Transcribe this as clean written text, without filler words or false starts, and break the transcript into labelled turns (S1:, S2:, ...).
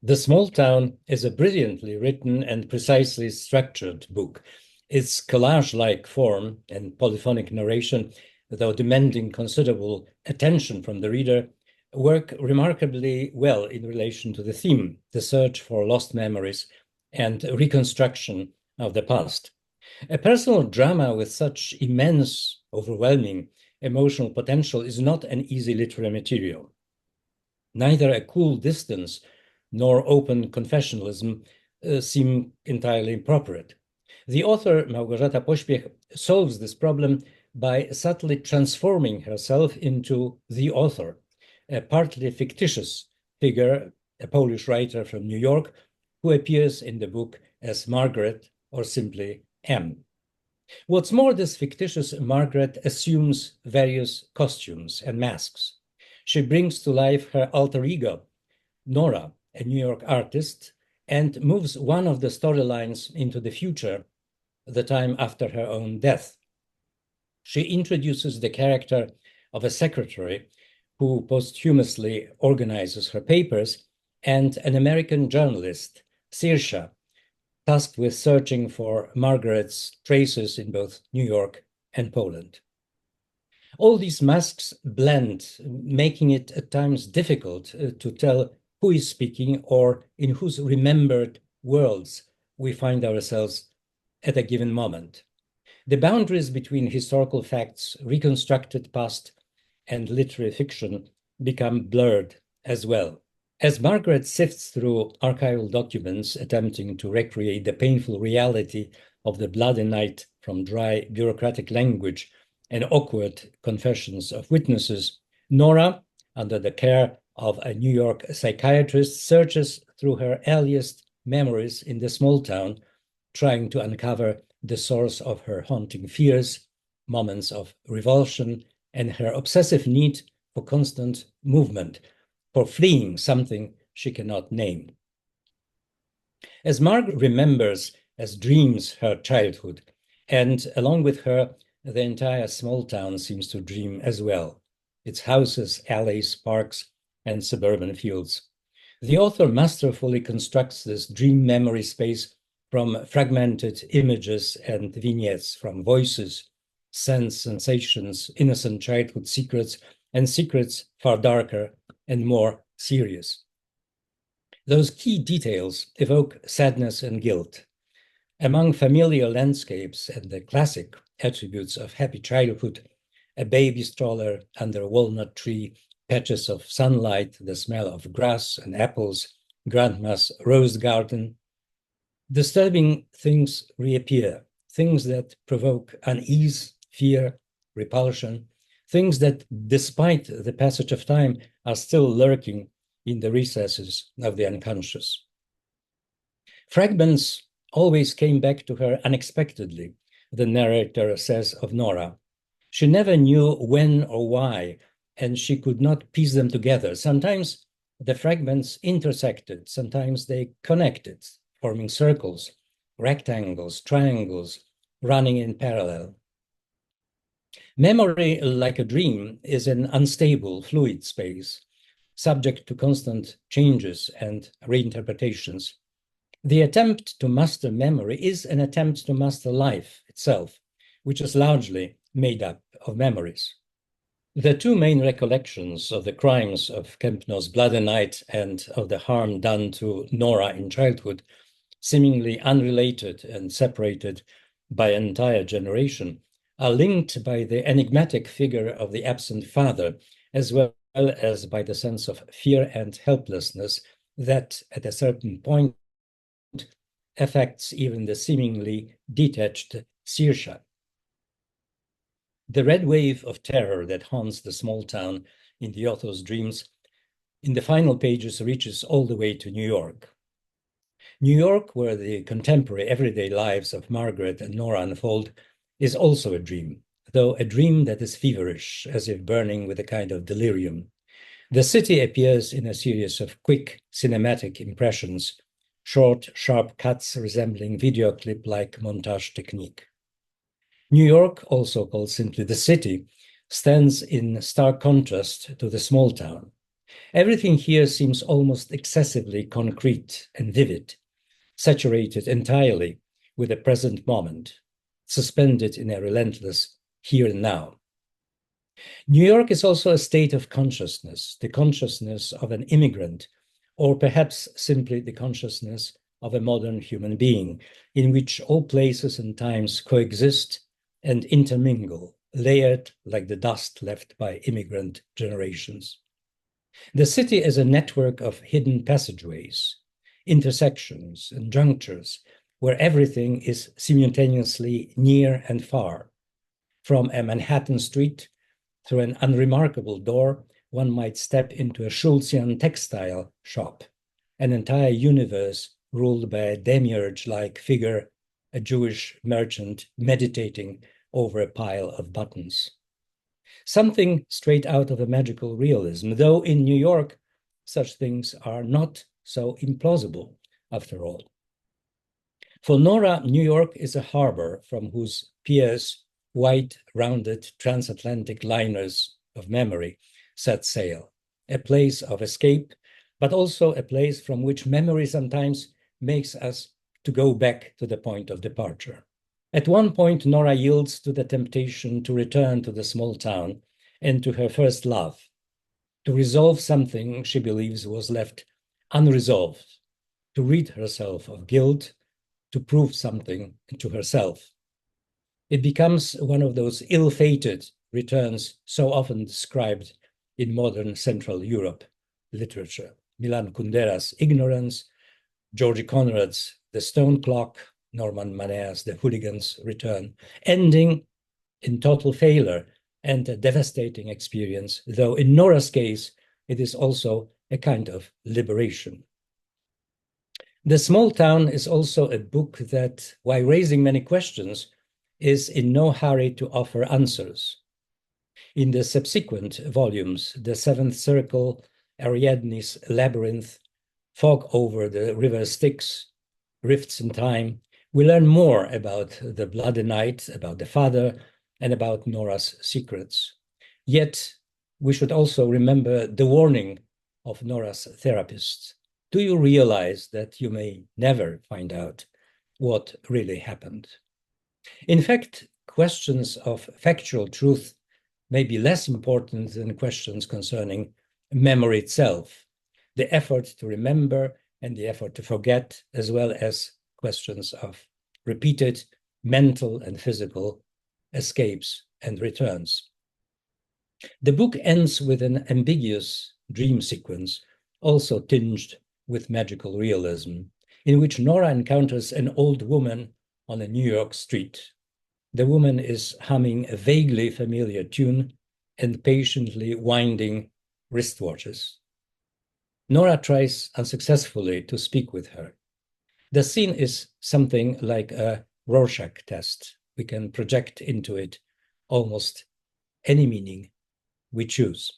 S1: The Small Town is a brilliantly written and precisely structured book. Its collage-like form and polyphonic narration, though demanding considerable attention from the reader, work remarkably well in relation to the theme, the search for lost memories and reconstruction of the past. A personal drama with such immense, overwhelming emotional potential is not an easy literary material. Neither a cool distance nor open confessionalism seem entirely appropriate. The author, Malgorzata Pospiech, solves this problem by subtly transforming herself into the author, a partly fictitious figure, a Polish writer from New York, who appears in the book as Margaret or simply M. What's more, this fictitious Margaret assumes various costumes and masks. She brings to life her alter ego, Nora, a New York artist, and moves one of the storylines into the future, the time after her own death. She introduces the character of a secretary who posthumously organizes her papers and an American journalist, Saoirse, tasked with searching for Margaret's traces in both New York and Poland. All these masks blend, making it at times difficult to tell who is speaking or in whose remembered worlds we find ourselves at a given moment. The boundaries between historical facts, reconstructed past, and literary fiction become blurred as well. As Margaret sifts through archival documents attempting to recreate the painful reality of the bloody night from dry bureaucratic language and awkward confessions of witnesses, Nora, under the care of a New York psychiatrist, searches through her earliest memories in the small town, trying to uncover the source of her haunting fears, moments of revulsion, and her obsessive need for constant movement, for fleeing something she cannot name. As Margaret remembers as dreams her childhood, and along with her, the entire small town seems to dream as well, its houses, alleys, parks, and suburban fields. The author masterfully constructs this dream memory space from fragmented images and vignettes, from voices, scents, sensations, innocent childhood secrets, and secrets far darker and more serious. Those key details evoke sadness and guilt. Among familiar landscapes and the classic attributes of happy childhood, a baby stroller under a walnut tree, patches of sunlight, the smell of grass and apples, grandma's rose garden, disturbing things reappear, things that provoke unease, fear, repulsion, things that, despite the passage of time, are still lurking in the recesses of the unconscious. Fragments always came back to her unexpectedly, the narrator says of Nora. She never knew when or why, and she could not piece them together. Sometimes the fragments intersected, sometimes they connected, forming circles, rectangles, triangles, running in parallel. Memory, like a dream, is an unstable, fluid space, subject to constant changes and reinterpretations. The attempt to master memory is an attempt to master life itself, which is largely made up of memories. The two main recollections of the crimes of Kempno's bloody night and of the harm done to Nora in childhood, seemingly unrelated and separated by an entire generation, are linked by the enigmatic figure of the absent father, as well as by the sense of fear and helplessness that, at a certain point, affects even the seemingly detached Saoirse. The red wave of terror that haunts the small town in the author's dreams in the final pages reaches all the way to New York. New York, where the contemporary everyday lives of Margaret and Nora unfold, is also a dream, though a dream that is feverish, as if burning with a kind of delirium. The city appears in a series of quick cinematic impressions, short, sharp cuts resembling video clip-like montage technique. New York, also called simply the city, stands in stark contrast to the small town. Everything here seems almost excessively concrete and vivid, saturated entirely with the present moment, suspended in a relentless here and now. New York is also a state of consciousness, the consciousness of an immigrant, or perhaps simply the consciousness of a modern human being, in which all places and times coexist and intermingle, layered like the dust left by immigrant generations. The city is a network of hidden passageways, intersections and junctures, where everything is simultaneously near and far. From a Manhattan street, through an unremarkable door, one might step into a Schultzian textile shop, an entire universe ruled by a demiurge-like figure, a Jewish merchant meditating over a pile of buttons. Something straight out of a magical realism, though in New York, such things are not so implausible, after all. For Nora, New York is a harbor from whose piers white, rounded transatlantic liners of memory set sail, a place of escape, but also a place from which memory sometimes makes us to go back to the point of departure. At one point, Nora yields to the temptation to return to the small town and to her first love, to resolve something she believes was left unresolved, to rid herself of guilt, to prove something to herself. It becomes one of those ill-fated returns so often described in modern Central Europe literature. Milan Kundera's Ignorance, Georgi Conrad's The Stone Clock, Norman Manea's The Hooligan's Return, ending in total failure and a devastating experience, though in Nora's case, it is also a kind of liberation. The Small Town is also a book that, while raising many questions, is in no hurry to offer answers. In the subsequent volumes, The Seventh Circle, Ariadne's Labyrinth, Fog Over the River Styx, Rifts in Time, we learn more about the bloody night, about the father, and about Nora's secrets. Yet, we should also remember the warning of Nora's therapist. Do you realize that you may never find out what really happened? In fact, questions of factual truth may be less important than questions concerning memory itself, the effort to remember and the effort to forget, as well as questions of repeated mental and physical escapes and returns. The book ends with an ambiguous dream sequence, also tinged with magical realism, in which Nora encounters an old woman on a New York street. The woman is humming a vaguely familiar tune and patiently winding wristwatches. Nora tries unsuccessfully to speak with her. The scene is something like a Rorschach test. We can project into it almost any meaning we choose.